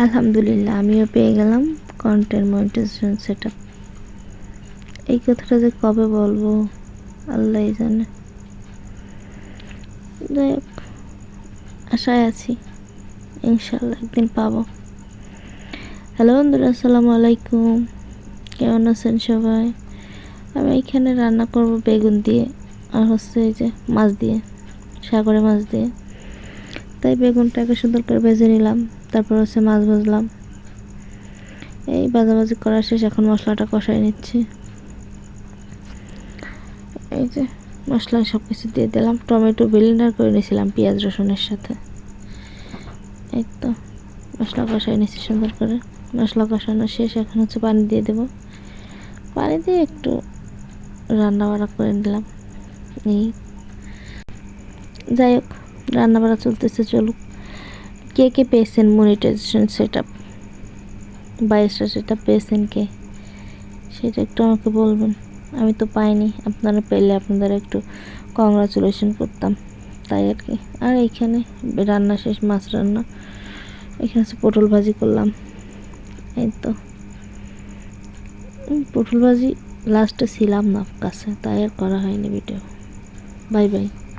আলহামদুলিল্লাহ আমিও পেয়ে গেলাম কন্টেন্ট মনিটাইজেশন সেটআপ। এই কথাটা যে কবে বলবো আল্লাহই জানে। যাই হোক, আশায় আছি ইনশাল্লাহ একদিন পাবো। হ্যালো বন্ধুরা, আসসালামু আলাইকুম। কেমন আছেন সবাই? আমি এখানে রান্না করব বেগুন দিয়ে আর হচ্ছে এই যে মাছ দিয়ে, সাগরে মাছ দিয়ে। তাই বেগুনটাকে সুন্দর করে ভেজে নিলাম, তারপর হচ্ছে মাছ ভাজলাম। এই ভাজাভাজি করা শেষ, এখন মশলাটা কষাই নিচ্ছি। এই যে মশলা সব কিছু দিয়ে দিলাম, টমেটো ব্লেন্ডার করে নিয়েছিলাম পেঁয়াজ রসুনের সাথে। এই তো মশলা কষাই নিচ্ছি সুন্দর করে। মশলা কষানো শেষ, এখন হচ্ছে পানি দিয়ে দেব। পানি দিয়ে একটু রান্না বাড়া করে নিলাম। এই যাই হোক, রান্না বাড়া চলতেছে, চলুক। কে কে পেয়েছেন মনিটাইজেশন সেটআপ বা এক্সট্রা সেটআপ পেয়েছেন কে, সেটা একটু আমাকে বলবেন। আমি তো পাইনি, আপনারা পেলে আপনাদের একটু কংগ্রাচুলেশন করতাম, তাই আর কি। আর এইখানে রান্না শেষ, মাছ রান্না। এখানে হচ্ছে পটল ভাজি করলাম। এই তো পটল ভাজি লাস্টে ছিলাম না কাছে, তাই আর করা হয়নি ভিডিও। Bye bye.